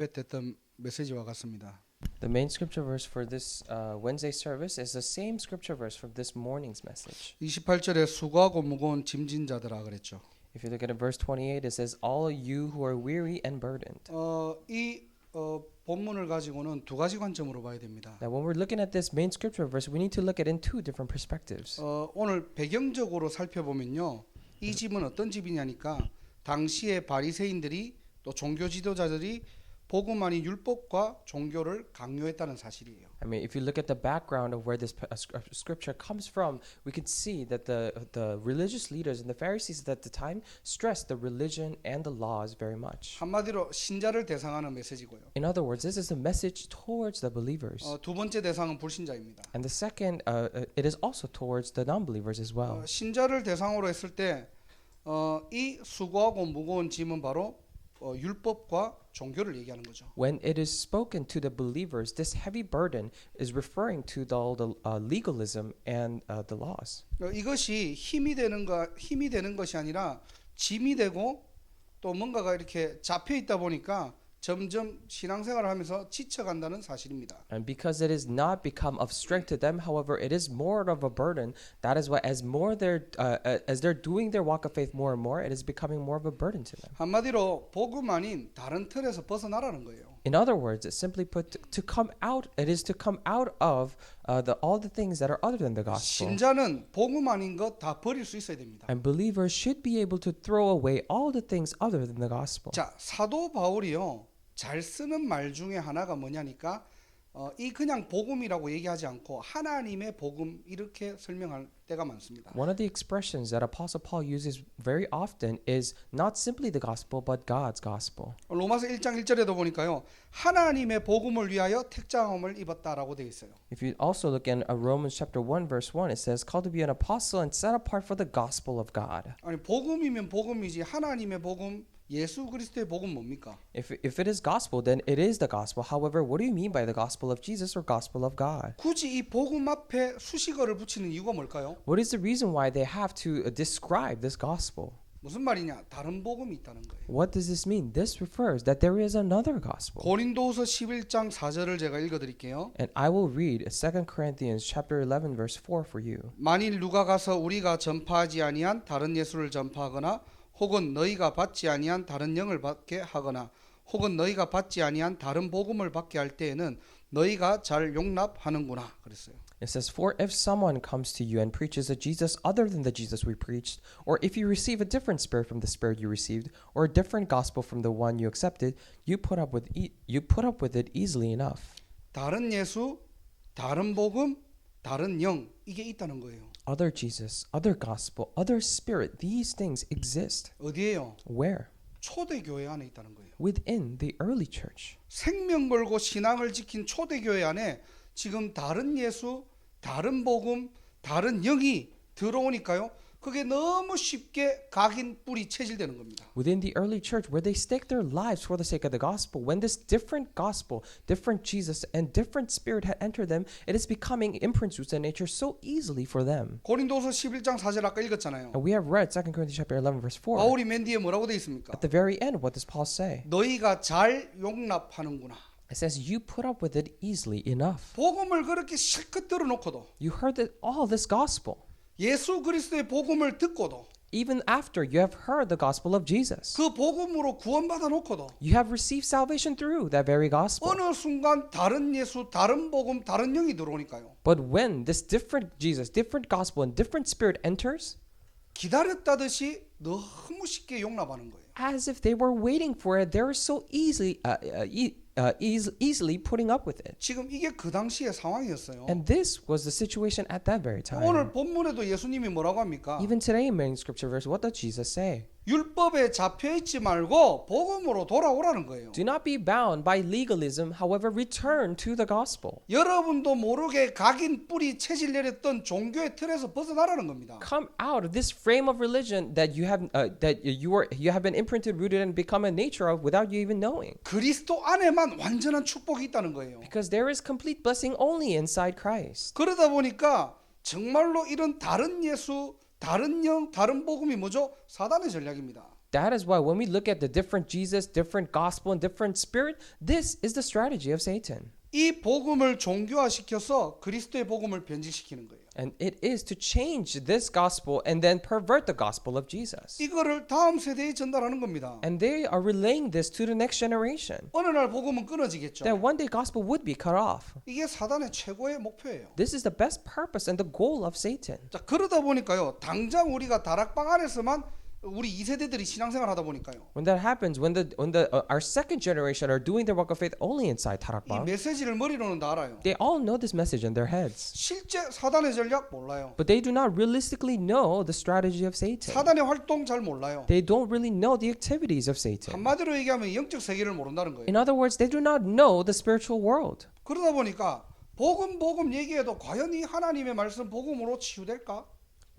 했던 메시지와 같습니다. The main scripture verse for this Wednesday service is the same scripture verse from this morning's message. 28절에 수고하고 무거운 짐진 자들아 그랬죠. If you look at verse 28, it says, "All you who are weary and burdened." 이 본문을 가지고는 두 가지 관점으로 봐야 됩니다. Now, when we're looking at this main scripture verse, we need to look at it in two different perspectives. 오늘 배경적으로 살펴보면요, 이 집은 어떤 집이냐니까 당시의 바리새인들이 또 종교 지도자들이 복음 아닌 율법과 종교를 강요했다는 사실이에요. I mean, if you look at the background of where this scripture comes from, we could see that the religious leaders and the Pharisees at the time stressed the religion and the laws very much. 한마디로 신자를 대상하는 메시지고요. In other words, this is a message towards the believers. 두 번째 대상은 불신자입니다. And the second, it is also towards the non-believers as well. 신자를 대상으로 했을 때 이 수고하고 무거운 짐은 바로 율법과 종교를 얘기하는 거죠. When it is spoken to the believers, this heavy burden is referring to all the legalism and the laws. 이것이 힘이 되는 것이 아니라 짐이 되고 또 뭔가가 이렇게 잡혀 있다 보니까 점점 신앙생활을 하면서 지쳐간다는 사실입니다. And because it is not become of strength to them, however, it is more of a burden. That is why, as they're doing their walk of faith more and more, it is becoming more of a burden to them. 한마디로 복음 아닌 다른 틀에서 벗어나라는 거예요. In other words, it's simply put, to come out. It is to come out of all the things that are other than the gospel. 신자는 복음 아닌 것 다 버릴 수 있어야 됩니다. And believers should be able to throw away all the things other than the gospel. 자, 사도 바울이요, 잘 쓰는 말 중에 하나가 뭐냐니까 이 그냥 복음이라고 얘기하지 않고 하나님의 복음 이렇게 설명할 때가 많습니다. One of the expressions that Apostle Paul uses very often is not simply the gospel, but God's gospel. 로마서 1장 1절에도 보니까요, 하나님의 복음을 위하여 택장함을 입었다라고 되어 있어요. If you also look in Romans chapter 1 verse 1, it says, "Called to be an apostle and set apart for the gospel of God." 아니 복음이면 복음이지 하나님의 복음, 예수 그리스도의 복음 뭡니까? If it is gospel, then it is the gospel. However, what do you mean by the gospel of Jesus or gospel of God? 굳이 이 복음 앞에 수식어를 붙이는 이유가 뭘까요? What is the reason why they have to describe this gospel? 무슨 말이냐? 다른 복음이 있다는 거예요. What does this mean? This refers that there is another gospel. 고린도후서 11장 4절을 제가 읽어 드릴게요. And I will read 2 Corinthians chapter 11 verse 4 for you. 만일 누가 가서 우리가 전파하지 아니한 다른 예수를 전파하거나 혹은 너희가 받지 아니한 다른 영을 받게 하거나 혹은 너희가 받지 아니한 다른 복음을 받게 할 때에는 너희가 잘 용납하는구나 그랬어요. It says, "For if someone comes to you and preaches a Jesus other than the Jesus we preached, or if you receive a different spirit from the spirit you received, or a different gospel from the one you accepted, you put up with it easily enough." 다른 예수, 다른 복음, 다른 영 이게 있다는 거예요. Other Jesus, other gospel, other spirit, these things exist. 어디에요? Where? 초대교회 안에 있다는 거예요. Within the early church. 생명 걸고 신앙을 지킨 초대교회 안에 지금 다른 예수, 다른 복음, 다른 영이 들어오니까요, 그게 너무 쉽게 각인 뿌리 체질되는 겁니다. Within the early church, where they stake their lives for the sake of the gospel, when this different gospel, different Jesus, and different spirit had entered them, it is becoming imprints with the nature so easily for them. 고린도서 11장 4절 아까 읽었잖아요. And we have read 2 Corinthians chapter 11 verse 4. 바울이 맨 뒤에 뭐라고 돼 있습니까? At the very end, what does Paul say? 너희가 잘 용납하는구나. It says, "You put up with it easily enough." 복음을 그렇게 실컷 들어놓고도, You heard all this gospel. 예수 그리스도의 복음을 듣고도, Even after you have heard the gospel of Jesus. 그 복음으로 구원받아 놓고도 You have received salvation through that very gospel. 어느 순간 다른 예수, 다른 복음, 다른 영이 들어오니까요, But when this different Jesus, different gospel, and different spirit enters, 기다렸다듯이 너무 쉽게 용납하는 거예요. as if they were waiting for it, they were so easily putting up with it. 지금 이게 그 당시의 상황이었어요. And this was the situation at that very time. 오늘 본문에도 예수님이 뭐라고 합니까? Even today in main scripture verse, what does Jesus say? 율법에 잡혀 있지 말고 복음으로 돌아오라는 거예요. Do not be bound by legalism, however, return to the gospel. 여러분도 모르게 각인 뿌리 체질 내렸던 종교의 틀에서 벗어나라는 겁니다. Come out of this frame of religion that you have been imprinted, rooted, and become a nature of without you even knowing. 그리스도 안에만 완전한 축복이 있다는 거예요. Because there is complete blessing only inside Christ. 그러다 보니까 정말로 이런 다른 예수, 다른 영, 다른 복음이 뭐죠? 사단의 전략입니다. That is why when we look at the different Jesus, different gospel, and different spirit, this is the strategy of Satan. 이 복음을 종교화시켜서 그리스도의 복음을 변질시키는 거예요. And it is to change this gospel and then pervert the gospel of Jesus. 이거를 다음 세대에 전달하는 겁니다. And they are relaying this to the next generation. 어느 날 복음은 끊어지겠죠. That one day gospel would be cut off. 이게 사단의 최고의 목표예요. This is the best purpose and the goal of Satan. 자, 그러다 보니까요. 당장 우리가 다락방 안에서만 우리 2세대들이 신앙생활 하다 보니까요. When that happens, when our second generation are doing their walk of faith only inside 이 Tarakbang, 메시지를 머리로는 다 알아요. they all know this message in their heads. 실제 사단의 전략 몰라요. But they do not realistically know the strategy of Satan. 사단의 활동 잘 몰라요. They don't really know the activities of Satan. 한마디로 얘기하면 영적 세계를 모른다는 거예요. In other words, they do not know the spiritual world. 그러다 보니까 복음 얘기해도 과연 이 하나님의 말씀 복음으로 치유될까?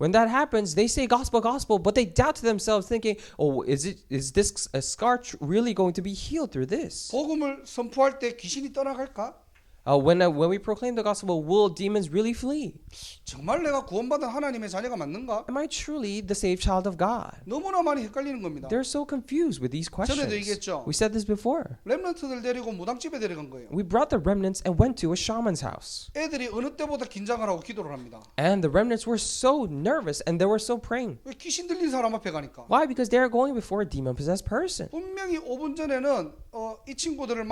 When that happens, they say gospel, but they doubt to themselves, thinking, "Oh, is this a scar really going to be healed through this?" 복음을 선포할 때 귀신이 떠나갈까? When we proclaim the gospel, will demons really flee? 정말 내가 구원받은 하나님의 자녀가 맞는가? Am I truly the saved child of God? 너무나 많이 헷갈리는 겁니다. They're so confused with these questions. 전에도 얘기했죠. We said this before. 렘넌트들 데리고 무당집에 데려간 거예요. We brought the remnants and went to a shaman's house. 애들이 어느 때보다 긴장을 하고 기도를 합니다. And the remnants were so nervous and they were so praying. 왜 귀신 들린 사람 앞에 가니까? Why? Because they are going before a demon-possessed person. 분명히 5분 전에는 이 친구들을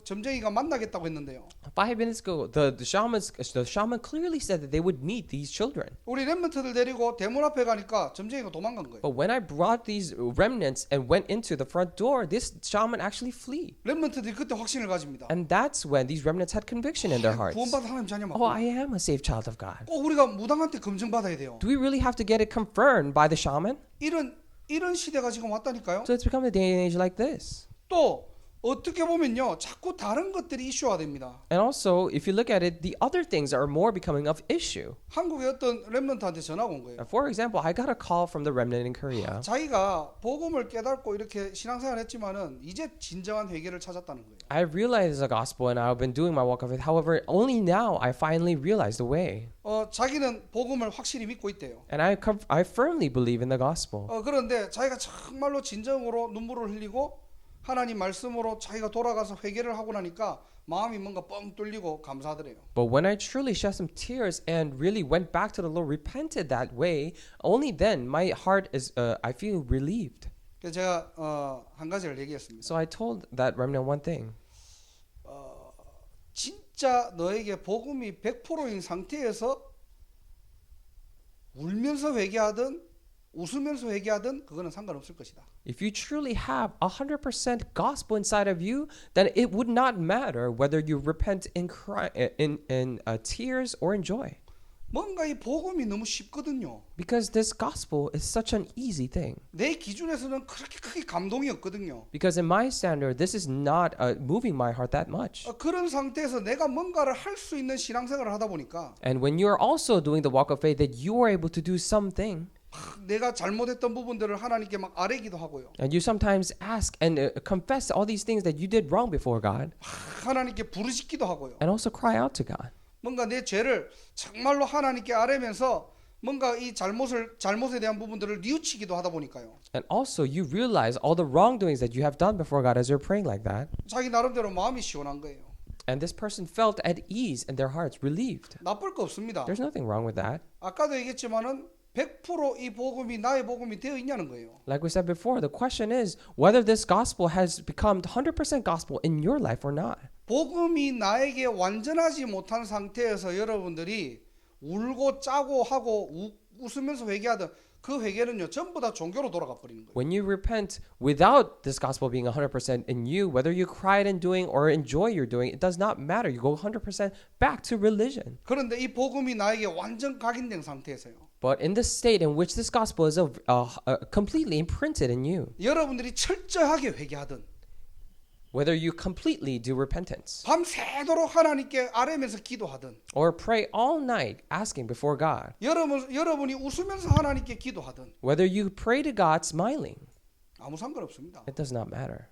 점쟁이가 만나겠다고 했는데요. 5 minutes ago, the shaman clearly said that they would meet these children. 우리 렘넌트들 데리고 대문 앞에 가니까 점쟁이가 도망간 거예요. But when I brought these remnants and went into the front door, this shaman actually flee. 렘넌트들이 그때 확신을 가집니다. And that's when these remnants had conviction in their hearts. 구원받은 하나님 자녀 맞고. Oh, I am a saved child of God. 꼭 우리가 무당한테 검증받아야 돼요. Do we really have to get it confirmed by the shaman? 이런 시대가 지금 왔다니까요. So it's become a day and age like this. 또 어떻게 보면요, 자꾸 다른 것들이 이슈화 됩니다. And also, if you look at it, the other things are more becoming of issue. 한국의 어떤 렘넌트한테 전화가 온 거예요. For example, I got a call from the remnant in Korea. 자기가 복음을 깨닫고 이렇게 신앙생활 했지만은 이제 진정한 회개를 찾았다는 거예요. I realized the gospel and I've been doing my walk of faith. However, only now I finally realized the way. 자기는 복음을 확실히 믿고 있대요. And I firmly believe in the gospel. 그런데 자기가 정말로 진정으로 눈물을 흘리고 하나님 말씀으로 자기가 돌아가서 회개를 하고 나니까 마음이 뭔가 뻥 뚫리고 감사하더래요. But when I truly shed some tears and really went back to the Lord, repented that way, only then my heart is, I feel relieved. 그래서 제가 한 가지를 얘기했습니다. So I told that remnant one thing. 진짜 너에게 복음이 100%인 상태에서 울면서 회개하든 웃으면서 회개하든 그거는 상관없을 것이다. If you truly have 100% gospel inside of you, then it would not matter whether you repent in tears or in joy. 뭔가 이 복음이 너무 쉽거든요. Because this gospel is such an easy thing. 내 기준에서는 그렇게 크게 감동이 없거든요. Because in my standard, this is not moving my heart that much. 그런 상태에서 내가 뭔가를 할 수 있는 신앙생활을 하다 보니까 And when you're also doing the walk of faith, that you are able to do something, 내가 잘못했던 부분들을 하나님께 막 아뢰기도 하고요. and you sometimes ask and confess all these things that you did wrong before God, 하나님께 부르짖기도 하고요. and also cry out to God. 뭔가 내 죄를 정말로 하나님께 아뢰면서 뭔가 이 잘못에 대한 부분들을 뉘우치기도 하다 보니까요. And also you realize all the wrongdoings that you have done before God as you're praying like that. 자기 나름대로 마음이 시원한 거예요. And this person felt at ease and their hearts relieved. 나쁠 거 없습니다. There's nothing wrong with that. 아까도 얘기했지만은 100%이 복음이 나의 복음이 되어 있냐는 거예요. Like we said before, the question is whether this gospel has become 100% gospel in your life or not. 복음이 나에게 완전하지 못한 상태에서 여러분들이 울고 짜고 하고 웃으면서 회개하던 그 회개는요 전부 다 종교로 돌아가 버리는 거예요. When you repent without this gospel being 100% in you, whether you cried in doing or enjoy your doing, it does not matter. You go 100% back to religion. 그런데 이 복음이 나에게 완전 각인된 상태에서요. But in the state in which this gospel is completely imprinted in you, 여러분들이 철저하게 회개하든 whether you completely do repentance 밤새도록 하나님께 아뢰면서 기도하든 or pray all night asking before God, 여러분이 웃으면서 하나님께 기도하든 whether you pray to God smiling, 아무 상관없습니다. it does not matter.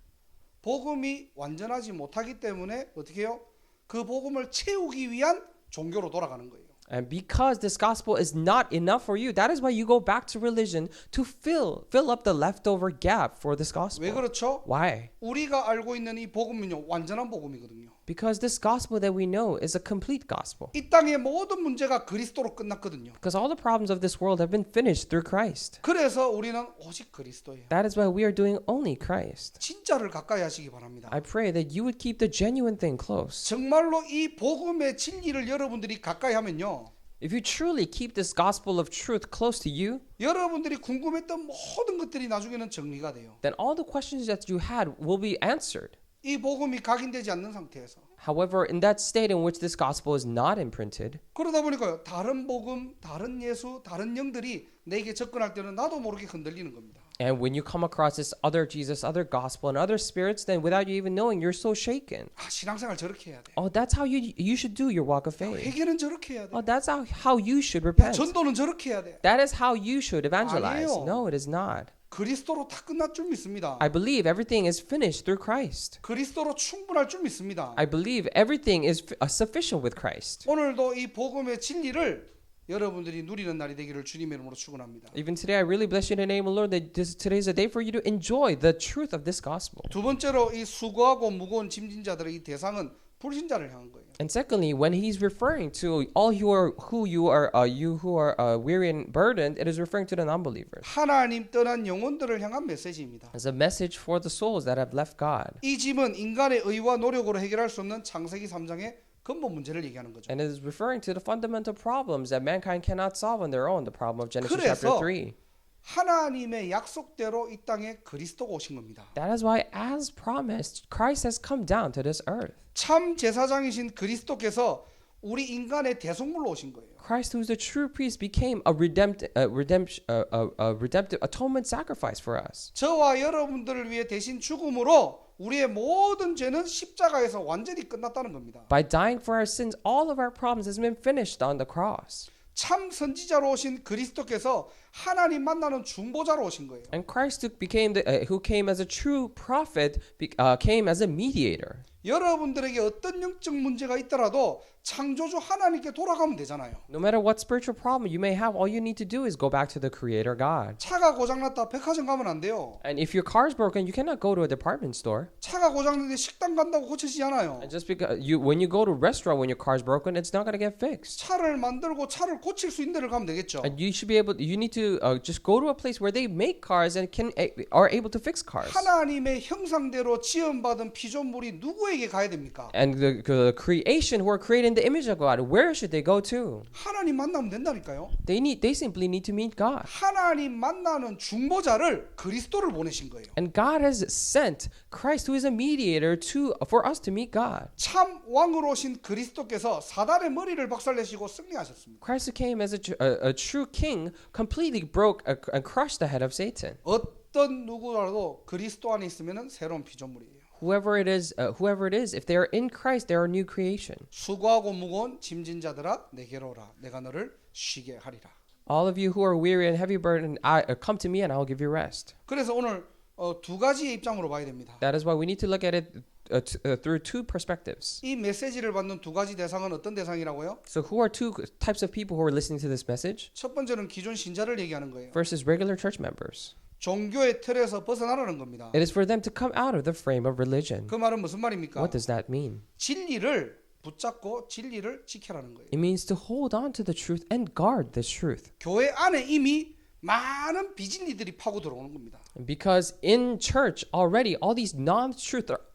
복음이 완전하지 못하기 때문에 어떻게 해요? 그 복음을 채우기 위한 종교로 돌아가는 거예요. And because this gospel is not enough for you, that is why you go back to religion to fill up the leftover gap for this 왜 gospel. 그렇죠? Why? 우리가 알고 있는 이 복음은요 완전한 복음이거든요. Because this gospel that we know is a complete gospel. 이 땅의 모든 문제가 그리스도로 끝났거든요. Because all the problems of this world have been finished through Christ. 그래서 우리는 오직 그리스도예요. That is why we are doing only Christ. 진짜를 가까이 하시기 바랍니다. I pray that you would keep the genuine thing close. 정말로 이 복음의 진리를 여러분들이 가까이 하면요. If you truly keep this gospel of truth close to you, 여러분들이 궁금했던 모든 것들이 나중에는 정리가 돼요. then all the questions that you had will be answered. 이 복음이 각인되지 않는 상태에서. However, in that state in which this gospel is not imprinted, 그러다 보니까요. 다른 복음, 다른 예수, 다른 영들이 내게 접근할 때는 나도 모르게 흔들리는 겁니다. and when you come across this other Jesus, other gospel, and other spirits, then without you even knowing, you're so shaken. 아, 신앙생활 저렇게 해야 돼. Oh, that's how you should do your walk of faith. 회개는 저렇게 해야 돼. Oh, that's how you should 야, repent. 전도는 저렇게 해야 돼. That is how you should evangelize. 아니에요. No, it is not. 그리스도로 다 끝날 줄 믿습니다. I believe everything is finished through Christ. 그리스도로 충분할 줄 믿습니다. I believe everything is sufficient with Christ. 오늘도 이 복음의 진리를 여러분들이 누리는 날이 되기를 주님의 이름으로 축원합니다. Even today, I really bless you in the name of the Lord that today is a day for you to enjoy the truth of this gospel. 두 번째로 이 수고하고 무거운 짐진 자들의 이 대상은 불신자를 향한 거예요. And secondly, when he's referring to all you who are weary and burdened, it is referring to the non-believers. 하나님 떠난 영혼들을 향한 메시지입니다. It's a message for the souls that have left God. 이 짐은 인간의 의와 노력으로 해결할 수 없는 창세기 3장의 근본 문제를 얘기하는 거죠. And it is referring to the fundamental problems that mankind cannot solve on their own, the problem of Genesis chapter 그래서 3. 하나님의 약속대로 이 땅에 그리스도가 오신 겁니다. That is why, as promised, Christ has come down to this earth. 참 제사장이신 그리스도께서 우리 인간의 대속물로 오신 거예요. Christ, who is the true priest, became a redemptive atonement sacrifice for us. 저와 여러분들을 위해 대신 죽음으로 우리의 모든 죄는 십자가에서 완전히 끝났다는 겁니다. By dying for our sins, all of our problems has been finished on the cross. 참 선지자로 오신 그리스도께서 하나님 만나는 중보자로 오신 거예요. And Christ who came as a true prophet, came as a mediator. 여러분들에게 어떤 영적 문제가 있더라도 창조주 하나님께 돌아가면 되잖아요. No matter what spiritual problem you may have, all you need to do is go back to the Creator God. 차가 고장났다 백화점 가면 안 돼요. And if your car is broken, you cannot go to a department store. 차가 고장났는데 식당 간다고 고쳐지지 않아요. And just because when you go to a restaurant when your car is broken, it's not going to get fixed. 차를 만들고 차를 고칠 수 있는 데를 가면 되겠죠. And you need to just go to a place where they make cars and are able to fix cars. 하나님의 형상대로 지음받은 피조물이 누구에게 가야 됩니까? And the creation who are created in the image of God, where should they go to? 하나님 만나면 된다니까요. They simply need to meet God. 하나님 만나는 중보자를 그리스도를 보내신 거예요. And God has sent Christ, who is a mediator, for us to meet God. 참 왕으로 오신 그리스도께서 사단의 머리를 박살내시고 승리하셨습니다. Christ who came as a true king, completely broke and crushed the head of Satan. 어떤 누구라도 그리스도 안에 있으면은 새로운 피조물이에요. Whoever it is, if they are in Christ, they are a new creation. 수고하고 무거운 짐진 자들아 내게로 오라. 내가 너를 쉬게 하리라. All of you who are weary and heavy burdened, come to me and I will give you rest. 그래서 오늘 두 가지의 입장으로 봐야 됩니다. That is why we need to look at it through two perspectives. 이 메시지를 받는 두 가지 대상은 어떤 대상이라고요? So who are two types of people who are listening to this message? 첫 번째는 기존 신자를 얘기하는 거예요. Versus regular church members. 종교의 틀에서 벗어나라는 겁니다. It is for them to come out of the frame of religion. 그 말은 무슨 말입니까? What does that mean? 진리를 붙잡고 진리를 지켜라는 거예요. It means to hold on to the truth and guard this truth. 교회 안에 이미 많은 비진리들이 파고 들어오는 겁니다. Because in church already all these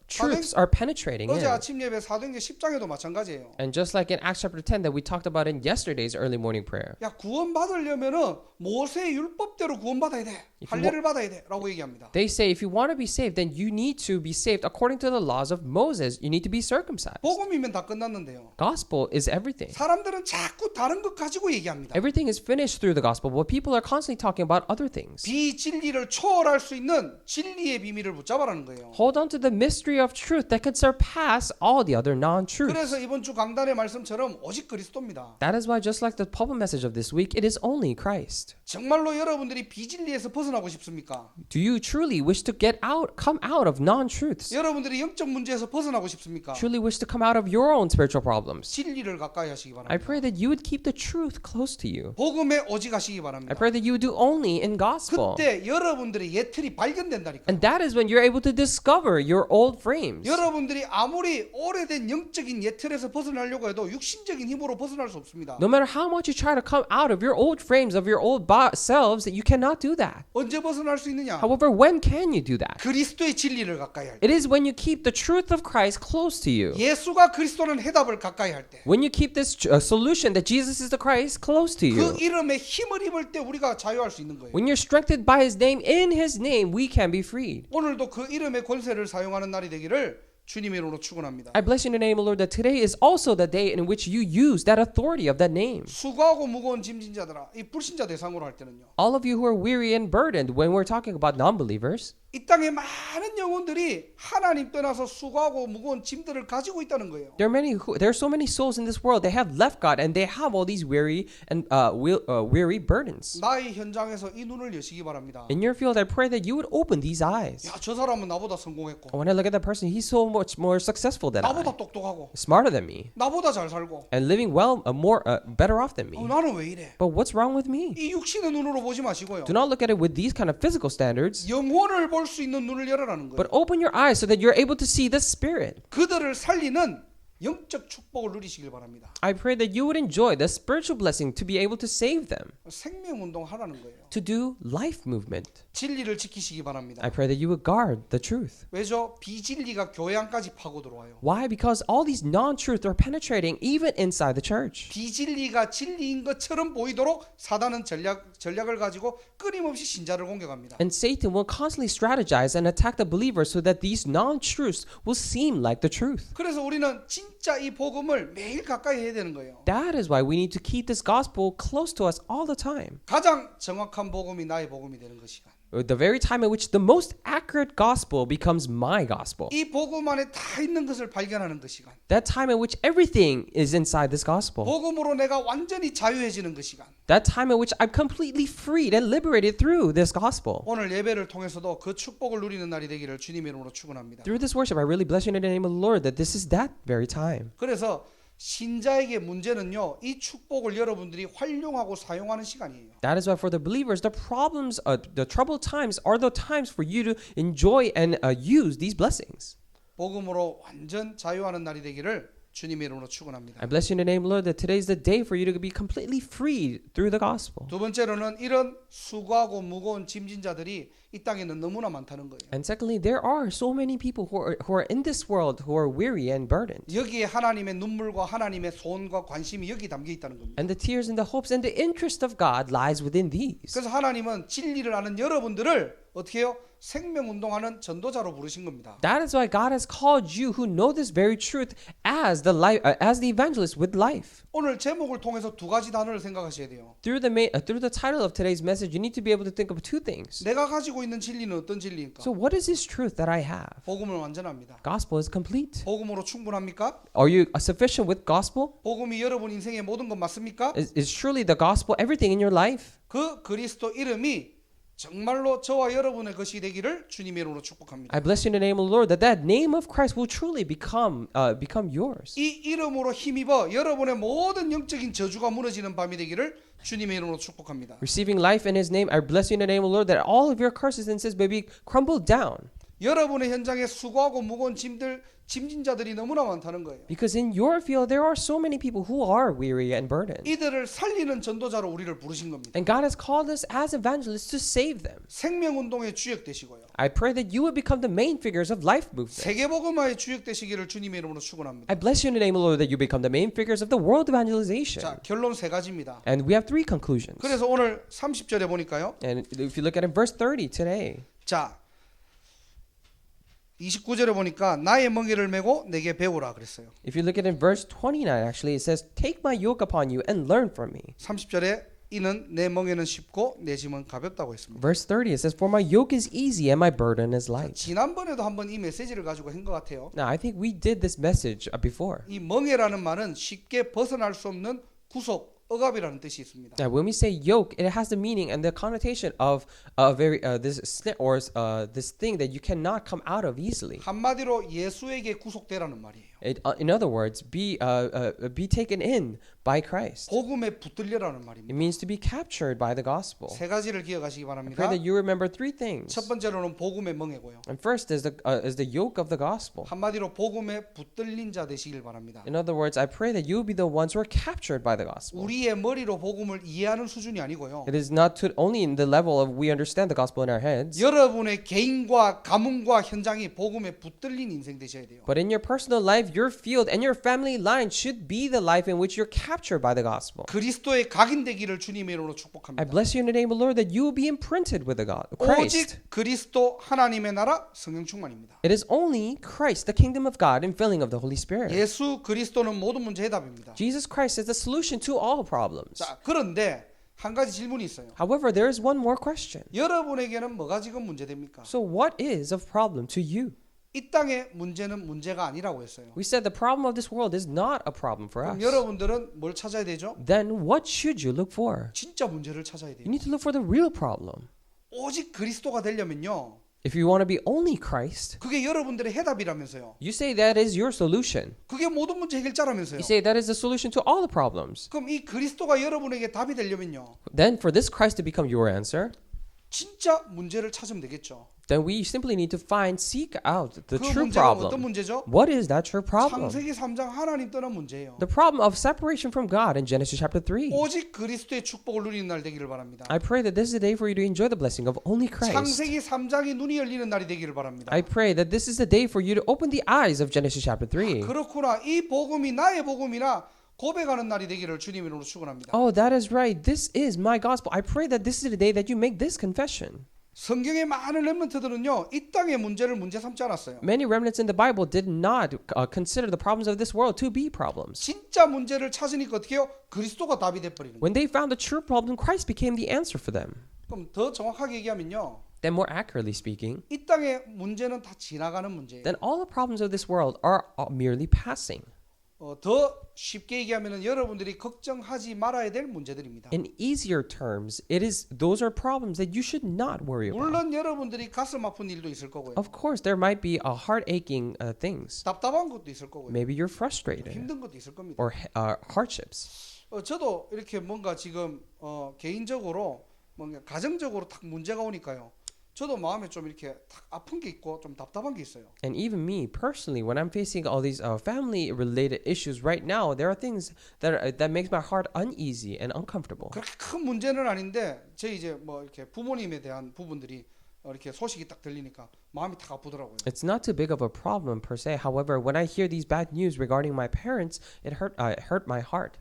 truths are penetrating 어제 in. 아침 예배 사도행전 10장에도 마찬가지예요. And just like in Acts chapter 10 that we talked about in yesterday's early morning prayer. 야 구원 받으려면은 모세 율법대로 구원 받아야 돼. 할례를 받아야 돼라고 얘기합니다. They say if you want to be saved, then you need to be saved according to the laws of Moses. You need to be circumcised. 복음이면 다 끝났는데요. Gospel is everything. 사람들은 자꾸 다른 것 가지고 얘기합니다. Everything is finished through the gospel, but people are constantly talking about other things. 비진리를 초월할 수 있는 진리의 비밀을 붙잡아라는 거예요. Hold on to the mystery of truth that could surpass all the other non-truths. 그래서 이번 주 강단의 말씀처럼 오직 그리스도입니다. That is why, just like the pulpit message of this week, it is only Christ. 정말로 여러분들이 비진리에서 벗어나고 싶습니까? Do you truly wish to come out of non-truths? 여러분들이 영적 문제에서 벗어나고 싶습니까? Truly wish to come out of your own spiritual problems? 진리를 가까이 하시기 I 바랍니다. pray that you would keep the truth close to you. 복음에 오직 하시기 I 바랍니다. pray that you would do only in gospel. 그때 여러분들의 예틀이 발견된다니까. And that is when you're able to discover your old frames. 여러분들이 아무리 오래된 영적인 예틀에서 벗어나려고 해도 육신적인 힘으로 벗어날 수 없습니다. No matter how much you try to come out of your old frames, of your old selves, you cannot do that. 언제 벗어날 수 있느냐? However, when can you do that? 그리스도의 진리를 가까이 할 때. It is when you keep the truth of Christ close to you. 예수가 그리스도는 해답을 가까이 할 때. When you keep this solution that Jesus is the Christ close to you. 그 이름에 힘을 입을 때 우리가 자유할 수 있는 거예요. When you're strengthened by His name, in His name, we can be freed. 오늘도 그 이름의 권세를 사용하는 날이 되기를 주님의 이름으로 축원합니다. I bless you in the name of the Lord that today is also the day in which you use that authority of that name. 수고하고 무거운 짐진 자들아, 이 불신자 대상으로 할 때는요. All of you who are weary and burdened, when we're talking about non-believers, 이 땅에 많은 영혼들이 하나님 떠나서 수고하고 무거운 짐들을 가지고 있다는 거예요. there are so many souls in this world. They have left God and they have all these weary and weary burdens. 나의 현장에서 이 눈을 여시기 바랍니다. In your field, I pray that you would open these eyes. 야, 저 사람은 나보다 성공했고, When I look at that person, he's so much more successful than I, 나보다 똑똑하고, smarter than me, 나보다 잘 살고, and living well, better off than me. 나는 왜 이래? But what's wrong with me? 이 육신의 눈으로 보지 마시고요. Do not look at it with these kind of physical standards, 영혼을 볼 수 있는 눈을 열어라는 but 거예요. open your eyes so that you're able to see the Spirit. 그들을 살리는 영적 축복을 누리시길 바랍니다. I pray that you would enjoy the spiritual blessing to be able to save them, 생명 운동 하라는 거예요. to do life movement. 진리를 지키시기 바랍니다. I pray that you would guard the truth. 왜죠? 비진리가 교회 안까지 파고 들어와요. Why? Because all these non-truths are penetrating even inside the church. 비진리가 진리인 것처럼 보이도록 사단은 전략을 가지고 끊임없이 신자를 공격합니다. And Satan will constantly strategize and attack the believers so that these non-truths will seem like the truth. 그래서 우리는 진짜 이 복음을 매일 가까이 해야 되는 거예요. That is why we need to keep this gospel close to us all the time. 가장 정확한 복음이 나의 복음이 되는 그 시간. The very time at which the most accurate gospel becomes my gospel. 이 복음 안에 다 있는 것을 발견하는 그 시간. That time at which everything is inside this gospel. 복음으로 내가 완전히 자유해지는 그 시간. That time at which I'm completely freed and liberated through this gospel. 오늘 예배를 통해서도 그 축복을 누리는 날이 되기를 주님의 이름으로 축원합니다. Through this worship, I really bless you in the name of the Lord that this is that very time. 그래서 신자에게 문제는요, 이 축복을 여러분들이 활용하고 사용하는 시간이에요. That is why for the believers, the troubled times are the times for you to enjoy and use these blessings. 복음으로 완전 자유하는 날이 되기를 주님의 이름으로 축원합니다. I bless you in the name of the Lord that today is the day for you to be completely freed through the gospel. 두 번째로는 이런 수고하고 무거운 짐진 자들이 이 땅에는 너무나 많다는 거예요. And secondly, there are so many people who are in this world who are weary and burdened. 여기에 하나님의 눈물과 하나님의 소원과 관심이 여기 담겨 있다는 겁니다. And the tears and the hopes and the interest of God lies within these. 그래서 하나님은 진리를 아는 여러분들을 어떻게 해요? 생명 운동하는 전도자로 부르신 겁니다. That is why God has called you who know this very truth as the evangelist with life. 오늘 제목을 통해서 두 가지 단어를 생각하셔야 돼요. Through the title of today's message, you need to be able to think of two things. 내가 가지고 있는 진리는 어떤 진리입니까? So what is this truth that I have? 복음은 완전합니다. Gospel is complete. 복음으로 충분합니까? Are you sufficient with gospel? 복음이 여러분 인생의 모든 것 맞습니까? Is truly the gospel everything in your life? 그 그리스도 이름이 정말로 저와 여러분의 것이 되기를 주님의 이름으로 축복합니다. I bless you in the name of the Lord that name of Christ will truly become yours. 이 이름으로 힘입어 여러분의 모든 영적인 저주가 무너지는 밤이 되기를 주님의 이름으로 축복합니다. Receiving life in His name, I bless you in the name of the Lord that all of your curses and sins may be crumbled down. 여러분의 현장에 수고하고 무거운 짐진자들이 너무나 많다는 거예요. Because in your field there are so many people who are weary and burdened. 이들을 살리는 전도자로 우리를 부르신 겁니다. And God has called us as evangelists to save them. 생명 운동의 주역 되시고요. I pray that you would become the main figures of life movement. 세계복음화의 주역 되시기를 주님의 이름으로 축원합니다. I bless you in the name of the Lord that you become the main figures of the world evangelization. 자, 결론 세 가지입니다. And we have three conclusions. 그래서 오늘 30절에 보니까요. And if you look at it in verse 30 today, 자, 29절에 보니까 나의 멍에를 메고 내게 배우라 그랬어요. if you look at it in verse 29 actually, it says, Take my yoke upon you and learn from me. 30절에 이는 내 멍에는 쉽고 내 짐은 가볍다고 했습니다. Verse 30, it says, For my yoke is easy and my burden is light. 지난번에도 한번 이 메시지를 가지고 한 것 같아요. Now, I think we did this message before. 이 멍에라는 말은 쉽게 벗어날 수 없는 구속, 억압이라는 뜻이 있습니다. Now, when we say yoke, it has the meaning and the connotation of this snare or this thing that you cannot come out of easily. 한마디로 예수에게 구속되라는 말이에요. In other words, be taken in by Christ. 복음에 붙들려라는 It 말입니다. means to be captured by the gospel. 세 가지를 기억하시기 I 바랍니다. pray that you remember three things. 첫 번째로는 복음의 멍에고요. And first is the yoke of the gospel. 한마디로 복음에 붙들린 자 되시길 바랍니다. In other words, I pray that you will be the ones who are captured by the gospel. 우리의 머리로 복음을 이해하는 수준이 아니고요. It is not only in the level of we understand the gospel in our heads, 여러분의 개인과 가문과 현장이 복음에 붙들린 인생 되셔야 돼요. but in your personal life, your field and your family line should be the life in which you're captured by the gospel. 그리스도의 각인되기를 주님의 이름으로 I 축복합니다. bless you in the name of the Lord that you will be imprinted with the God, 오직 Christ. 그리스도 하나님의 나라 성령 충만입니다. It is only Christ, the kingdom of God, and filling of the Holy Spirit. 예수 그리스도는 모든 문제 해답입니다. Jesus Christ is the solution to all problems. 자, 그런데 한 가지 질문이 있어요. However, there is one more question. 여러분에게는 뭐가 지금 문제됩니까? So what is of problem to you? 이 땅의 문제는 문제가 아니라고 했어요. We said the problem of this world is not a problem for 그럼 us. 여러분들은 뭘 찾아야 되죠? Then what should you look for? 진짜 문제를 찾아야 돼요. You need to look for the real problem. 오직 그리스도가 되려면요. If you want to be only Christ, 그게 여러분들의 해답이라면서요. you say that is your solution. 그게 모든 문제 해결자라면서요. You say that is the solution to all the problems. 그럼 이 그리스도가 여러분에게 답이 되려면요. Then for this Christ to become your answer, 진짜 문제를 찾으면 되겠죠. then we simply need to seek out the 그 true 문제가 어떤 problem. 문제죠? What is that true problem? 창세기 3장 하나님 떠난 문제예요. The problem of separation from God in Genesis chapter 3. 오직 그리스도의 축복을 누리는 날 되기를 바랍니다. I pray that this is the day for you to enjoy the blessing of only Christ. 창세기 3장이 눈이 열리는 날이 되기를 바랍니다. I pray that this is the day for you to open the eyes of Genesis chapter 3. 그렇구나. 이 복음이 나의 복음이나 고백하는 날이 되기를 주님 이름으로 축원합니다. Oh, that is right. This is my gospel. I pray that this is the day that you make this confession. 성경의 많은 렘넌트들은요, 이 땅의 문제를 문제 삼지 않았어요. Many remnants in the Bible did not consider the problems of this world to be problems. 진짜 문제를 찾으니까 어떻게 해요? 그리스도가 답이 돼버리는 거예요. When they found the true problem, Christ became the answer for them. 그럼 더 정확하게 얘기하면요, Then more accurately speaking, 이 땅의 문제는 다 지나가는 문제예요. then all the problems of this world are merely passing. 더 쉽게 얘기하면 여러분들이 걱정하지 말아야 될 문제들입니다. In easier terms, those are problems that you should not worry about. 물론 여러분들이 가슴 아픈 일도 있을 거고요. Of course, there might be heart aching things. 답답한 것도 있을 거고요. Maybe you're frustrated 힘든 것도 있을 겁니다. or hardships. 저도 이렇게 뭔가 지금 개인적으로 뭔가 가정적으로 딱 문제가 오니까요. 저도 마음에 좀 이렇게 딱 아픈 게 있고 좀 답답한 게 있어요. And even me personally, when I'm facing all these family-related issues right now, there are things that makes my heart uneasy and uncomfortable. 그렇게 큰 문제는 아닌데 제 이제 뭐 이렇게 부모님에 대한 부분들이 이렇게 소식이 딱 들리니까 마음이 딱 아프더라고요. It's not too big of a problem per se. However, when I hear these bad news regarding my parents, it hurt my heart.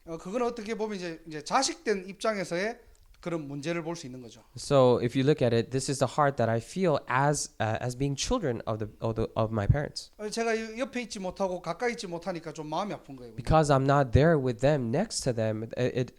그건 어떻게 보면 이제 자식된 입장에서의 그런 문제를 볼 수 있는 거죠. So if you look at it, this is the heart that I feel as being children of my parents. 제가 옆에 있지 못하고 가까이 있지 못하니까 좀 마음이 아픈 거예요. Because I'm not there with them, next to them, it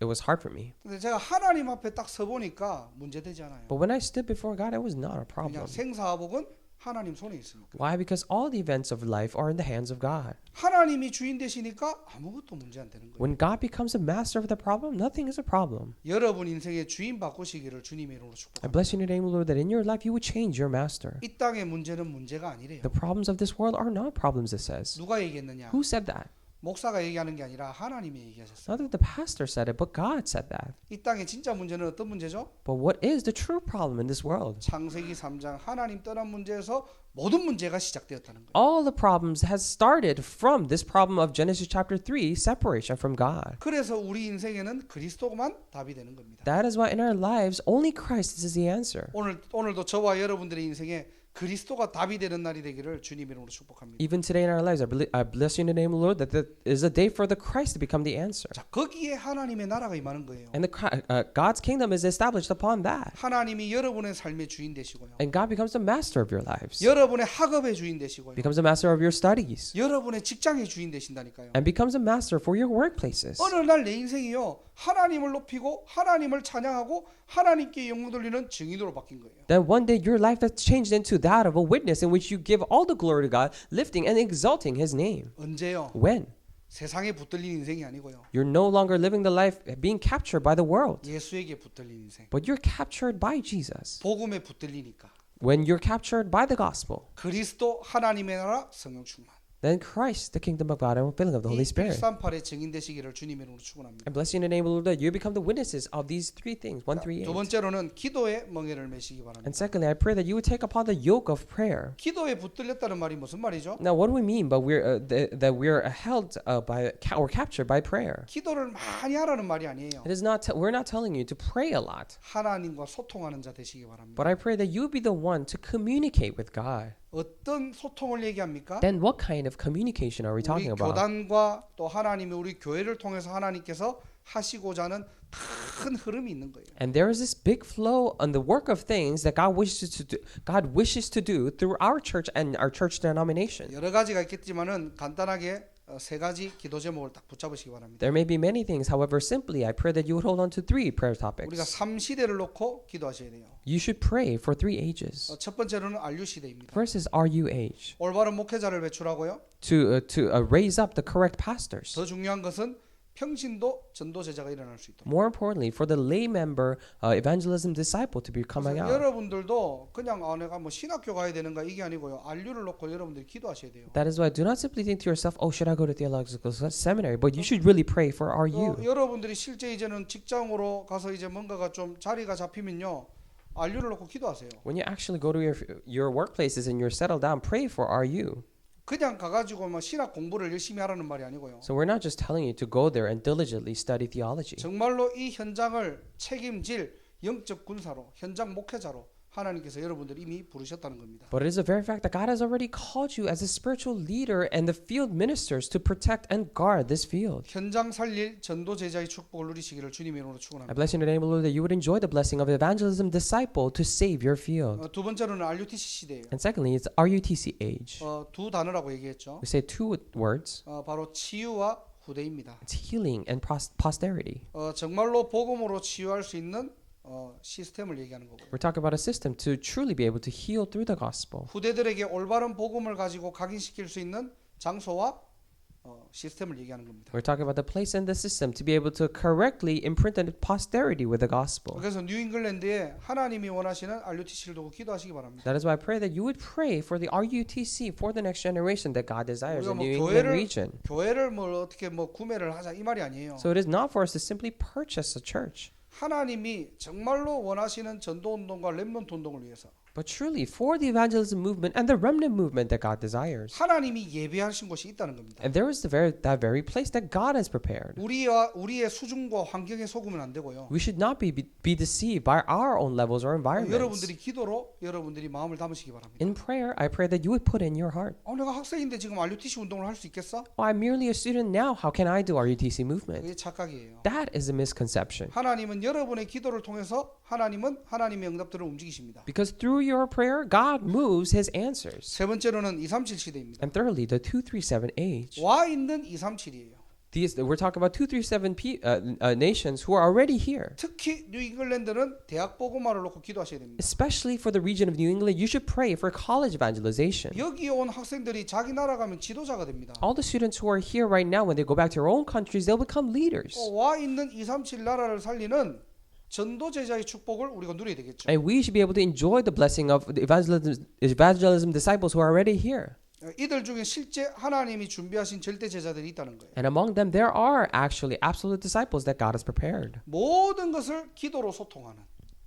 was hard for me. 근데 제가 하나님 앞에 딱 서 보니까 문제되지 않아요. But when I stood before God, it was not a 그냥 problem. 생사화복은 하나님 손에 있으니까. Why? Because all the events of life are in the hands of God. 하나님이 주인 되시니까 아무것도 문제 안 되는 거예요. When God becomes the master of the problem, nothing is a problem. 여러분 인생의 주인 바꾸시기를 주님의 이름으로 I 축복합니다. bless you in the name of the Lord that in your life you would change your master. 이 땅의 문제는 문제가 아니래요. The problems of this world are not problems, it says. 누가 얘기했느냐? Who said that? 목사가 얘기하는 게 아니라 하나님이 얘기하셨어요. Not that the pastor said it, but God said that. 이 땅의 진짜 문제는 어떤 문제죠? But what is the true problem in this world? 창세기 3장 하나님 떠난 문제에서 모든 문제가 시작되었다는 거예요. All the problems has started from this problem of Genesis chapter 3, separation from God. 그래서 우리 인생에는 그리스도만 답이 되는 겁니다. That is why in our lives, only Christ is the answer. 오늘도 저와 여러분들의 인생에 그리스도가 답이 되는 날이 되기를 주님 이름으로 축복합니다. Even today in our lives, I bless you in the name of the Lord that that is a day for the Christ to become the answer. 자, 거기에 하나님의 나라가 임하는 거예요. And God's kingdom is established upon that. 하나님이 여러분의 삶의 주인 되시고요. And God becomes the master of your lives. 여러분의 학업의 주인 되시고요. Becomes the master of your studies. 여러분의 직장의 주인 되신다니까요. And becomes a master for your workplaces. 어느 날 내 인생이요, 하나님을 높이고 하나님을 찬양하고 하나님께 영광 돌리는 증인으로 바뀐 거예요. Then one day your life has changed into that of a witness in which you give all the glory to God, lifting and exalting His name. 언제요? When? 세상에 붙들린 인생이 아니고요. You're no longer living the life being captured by the world, 예수에게 붙들린 인생. but you're captured by Jesus. 복음에 붙들리니까. When you're captured by the gospel, 그리스도 하나님의 나라 성령 충만. then Christ, the kingdom of God, and filling of the Holy 이 Spirit. 138의 증인 되시기를 주님 이름으로 축원합니다. I bless you in the name of the Lord that you become the witnesses of these three things. 1, 3, 8. 두 번째로는 기도의 멍에를 메시기 바랍니다. And secondly, I pray that you would take upon the yoke of prayer. 기도에 붙들렸다는 말이 무슨 말이죠? Now, what do we mean? But that we're held by or captured by prayer. 기도를 많이 하라는 말이 아니에요. It is not. We're not telling you to pray a lot. 하나님과 소통하는 자 되시기 바랍니다. But I pray that you be the one to communicate with God. 어떤 소통을 얘기합니까? Then what kind of communication are we 우리 talking about? 교단과 또 하나님이 우리 교회를 통해서 하나님께서 하시고자 하는 큰 흐름이 있는 거예요. And there is this big flow on the work of things that God wishes to do through our church and our church denomination. 여러 가지가 있겠지만은 간단하게 세 가지 기도 제목을 딱 붙잡으시기 바랍니다. There may be many things. However, simply, I pray that you would hold on to three prayer 우리가 topics. 3시대를 놓고 기도하셔야 돼요. You should pray for 3 ages. 첫 번째로는 RU 시대입니다. First is RU age, 올바른 목회자를 배출하고요. to raise up the correct pastors. 더 중요한 것은 평신도 전도 제자가 일어날 수 있도록. More importantly, for the lay member evangelism disciple to be coming 그래서 out. 여러분들도 그냥 내가 뭐 신학교 가야 되는가 이게 아니고요. RU를 놓고 여러분들이 기도하셔야 돼요. That is why do not simply think to yourself, oh, should I go to theological seminary? But you should really pray for RU. 여러분들이 실제 이제는 직장으로 가서 이제 뭔가가 좀 자리가 잡히면요. RU를 놓고 기도하세요. When you actually go to your workplaces and you're settled down, pray for RU. 그냥 가가지고 막 신학 공부를 열심히 하라는 말이 아니고요. So we're not just telling you to go there and diligently study theology. 정말로 이 현장을 책임질 영적 군사로, 현장 목회자로 하나님께서 여러분들 이미 부르셨다는 겁니다. But it is a very fact that God has already called you as a spiritual leader and the field ministers to protect and guard this field. 현장 살릴 전도 제자의 축복을 누리시기를 주님의 이름으로 I 축원합니다. bless you in the name of the Lord that you would enjoy the blessing of evangelism disciple to save your field. 두 번째로는 RUTC 시대예요. And secondly, it's RUTC age. 두 단어라고 얘기했죠. We say two words. 바로 치유와 후대입니다. It's healing and posterity. 정말로 복음으로 치유할 수 있는 시스템을 얘기하는 거고요. We're talking about a system to truly be able to heal through the gospel. 후대들에게 올바른 복음을 가지고 각인시킬 수 있는 장소와 시스템을 얘기하는 겁니다. We're talking about the place and the system to be able to correctly imprint the posterity with the gospel. 그래서 뉴잉글랜드에 하나님이 원하시는 RUTC를 두고 기도하시기 바랍니다. That is why I pray that you would pray for the RUTC for the next generation that God desires 우리가 in 뭐 New England 교회를 region. 교회를 뭐 어떻게 뭐 구매를 하자 이 말이 아니에요. So it is not for us to simply purchase a church, 하나님이 정말로 원하시는 전도 운동과 렘넌트 운동을 위해서 but truly for the evangelism movement and the remnant movement that God desires. 하나님이 예배하신 곳이 있다는 겁니다. And there is that very place that God has prepared. 우리의 수준과 환경에 속으면 안 되고요. We should not be deceived by our own levels or environments. 여러분들이 기도로 여러분들이 마음을 담으시기 바랍니다. In prayer, I pray that you would put in your heart, 내가 학생인데 지금 RUTC 운동을 할 수 있겠어? oh, I'm merely a student now. How can I do RUTC movement? 그게 착각이에요. That is a misconception. 하나님은 여러분의 기도를 통해서 하나님의 응답들을 움직이십니다. Because through your prayer, God moves His answers. 세 번째로는 237 시대입니다. And thirdly, the 237 age. 와 있는 237이에요. We're talking about 237 nations who are already here. 특히 뉴잉글랜드는 대학 복음화를 놓고 기도하셔야 됩니다. Especially for the region of New England, you should pray for college evangelization. 여기 온 학생들이 자기 나라 가면 지도자가 됩니다. All the students who are here right now, when they go back to their own countries, they'll become leaders. 와 있는 237 나라를 살리는 전도 제자의 축복을 우리가 누려야 되겠죠. And we should be able to enjoy the blessing of the evangelism disciples who are already here. 이들 중에 실제 하나님이 준비하신 절대 제자들이 있다는 거예요. And among them, there are actually absolute disciples that God has prepared. 모든 것을 기도로 소통하는,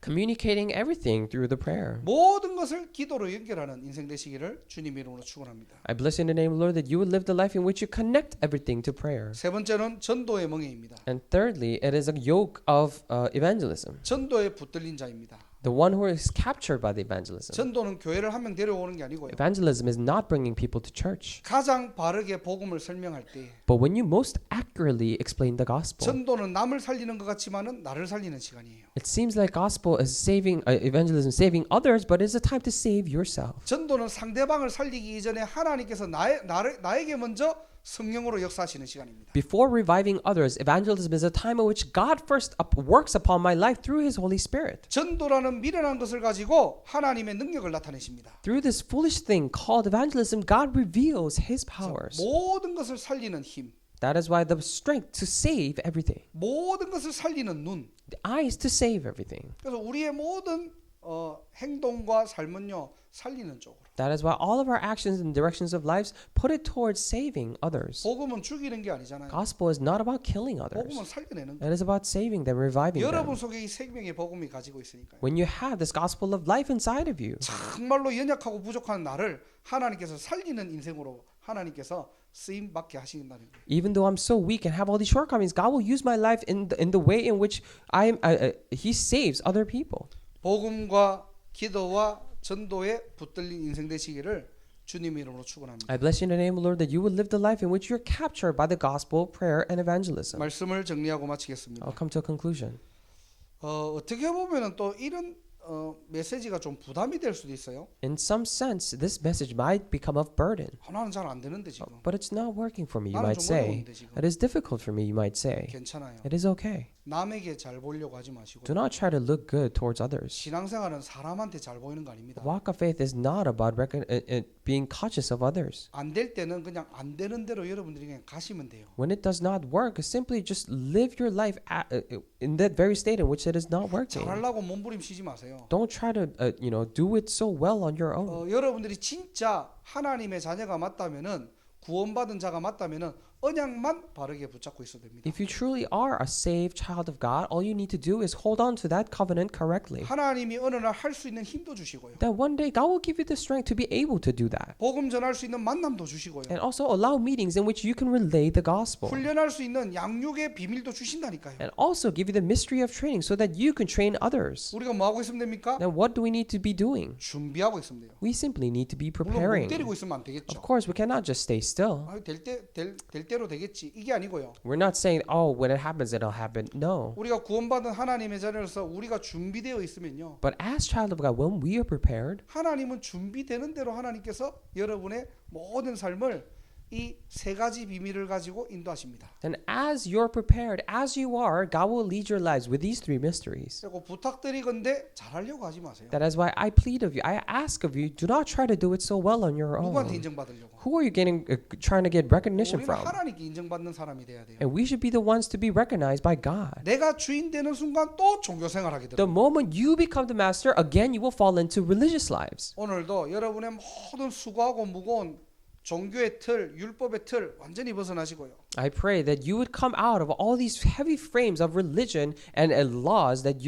Communicating everything through the prayer. 모든 것을 기도로 연결하는 인생 되시기를 주님 이름으로 축원합니다. I bless you in the name of the Lord that you would live the life in which you connect everything to prayer. 세 번째는 전도의 멍에입니다. And thirdly, it is a yoke of evangelism. 전도에 붙들린 자입니다. The one who is captured by the evangelism. 전도는 교회를 한 명 데려오는 게 아니고요. Evangelism is not bringing people to church. 가장 바르게 복음을 설명할 때 But when you most accurately explain the gospel, 전도는 남을 살리는 것 같지만은 나를 살리는 시간이에요. it seems like gospel is saving, evangelism saving others, but it's a time to save yourself. 전도는 상대방을 살리기 이전에 하나님께서 나에게 먼저 성령으로 역사하시는 시간입니다. Before reviving others, evangelism is a time in which God first works upon my life through His Holy Spirit. 전도라는 미련한 것을 가지고 하나님의 능력을 나타내십니다. Through this foolish thing called evangelism, God reveals His powers. 모든 것을 살리는 힘, That is why the strength to save everything, 모든 것을 살리는 눈. the eyes to save everything. 그래서 우리의 모든 행동과 삶은요 살리는 쪽으로. That is why all of our actions and directions of lives put it towards saving others. 복음은 죽이는 게 아니잖아요. Gospel is not about killing others. 복음은 살려내는 거. It is about saving them, reviving 여러분 them. 속에 이 생명의 복음이 가지고 있으니까요. When you have this gospel of life inside of you, 정말로 연약하고 부족한 나를 하나님께서 살리는 인생으로 하나님께서 쓰임 받게 하신다는 거예요. even though I'm so weak and have all these shortcomings, God will use my life in the way in which He saves other people. 복음과 기도와 전도에 붙들린 인생 되시기를 주님 이름으로 축원합니다. I bless you in the name of the Lord that you will live the life in which you're captured by the gospel, prayer, and evangelism. 말씀을 정리하고 마치겠습니다. I'll come to a conclusion. 어떻게 보면은 또 이런 메시지가 좀 부담이 될 수도 있어요. In some sense, this message might become of burden, 나는 잘 안 되는데 지금. but it's not working for me, you 나는 might 좀 say. 어려운데 지금. It is difficult for me, you might say. 괜찮아요. It is okay. 남에게 잘 보려고 하지 마시고. Do not try to look good towards others. 신앙생활은 사람한테 잘 보이는 거 아닙니다. Walk of faith is not about being conscious of others. 안 될 때는 그냥 안 되는 대로 여러분들이 그냥 가시면 돼요. When it does not work, simply just live your life in that very state in which it is not working. 잘하려고 몸부림치지 마세요. Don't try to do it so well on your own. 여러분들이 진짜 하나님의 자녀가 맞다면은 구원받은 자가 맞다면은 언약만 바르게 붙잡고 있어야 됩니다. If you truly are a saved child of God, all you need to do is hold on to that covenant correctly. 하나님이 어느 날 할 수 있는 힘도 주시고요. That one day God will give you the strength to be able to do that. 복음 전할 수 있는 만남도 주시고요. And also allow meetings in which you can relay the gospel. 훈련할 수 있는 양육의 비밀도 주신다니까요. And also give you the mystery of training so that you can train others. 우리가 뭐 하고 있으면 됩니까? Then what do we need to be doing? 준비하고 있으면 돼요. We simply need to be 물론 못 preparing. 때리고 있으면 안 되겠죠. Of course, we cannot just stay still. 될 대로 되겠지. 이게 아니고요. We're not saying, oh, when it happens, it'll happen. No. 우리가 구원받은 하나님의 자녀로서 우리가 준비되어 있으면요. But as child of God, when we are prepared, 하나님은 준비되는 대로 하나님께서 여러분의 모든 삶을 이 세 가지 비밀을 가지고 인도하십니다. then as you're prepared, as you are, God will lead your lives with these three mysteries. 그리고 부탁드리건대 잘하려고 하지 마세요. That is why I plead of you, I ask of you, do not try to do it so well on your 누구한테 own. 인정받으려고? Who are you trying to get recognition 우리는 from? 하나님께 인정받는 사람이 돼야 돼요. And we should be the 오nes to be recognized by God. 내가 주인 되는 순간 또 종교 생활하게 The 돼요. moment you become the master, again you will fall into religious lives. 오늘도 여러분의 모든 수고하고 무거운 종교의 틀, 율법의 틀 완전히 벗어나시고요. I pray that you would come out of all these heavy frames of religion and laws that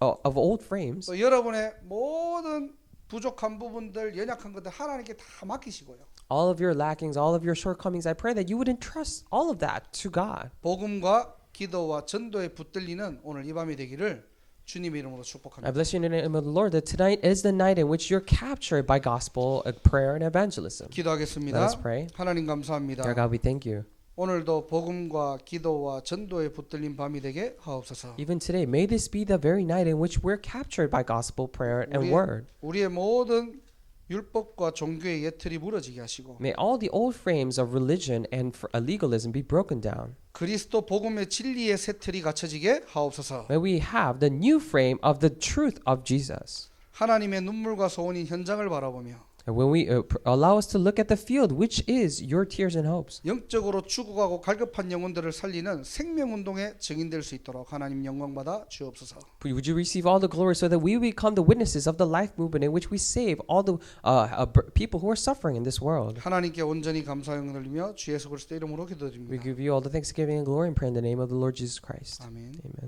of old frames. 또 여러분의 모든 부족한 부분들, 연약한 것들 하나님께 다 맡기시고요. All of your lackings, all of your shortcomings, I pray that you would entrust all of that to God. 복음과 기도와 전도에 붙들리는 오늘 이 밤이 되기를 주님의 이름으로 I 축복합니다. bless you in the name of the Lord that tonight is the night in which you're captured by gospel, prayer, and evangelism. 기도하겠습니다. Let us pray. 하나님 감사합니다. Dear God, we thank you. 오늘도 복음과 기도와 전도에 붙들린 밤이 되게 하옵소서. Even today, may this be the very night in which we're captured by gospel, prayer, and word. 우리의 모든 율법과 종교의 예틀이 무너지게 하시고 May all the old frames of religion and legalism be broken down. 그리스도 복음의 진리의 새 틀이 갖춰지게 하옵소서. May we have the new frame of the truth of Jesus. 하나님의 눈물과 소원인 현장을 바라보며 And when we allow us to look at the field, which is your tears and hopes, 영적으로 죽어가고 갈급한 영혼들을 살리는 생명운동에 증인될 수 있도록 하나님 영광받아 주옵소서. would you receive all the glory so that we become the witnesses of the life movement in which we save all the people who are suffering in this world? 하나님께 온전히 감사 영광 돌리며 주 예수 그리스도 이름으로 We 기도드립니다. give you all the thanksgiving and glory and pray in the name of the Lord Jesus Christ. 아멘. Amen.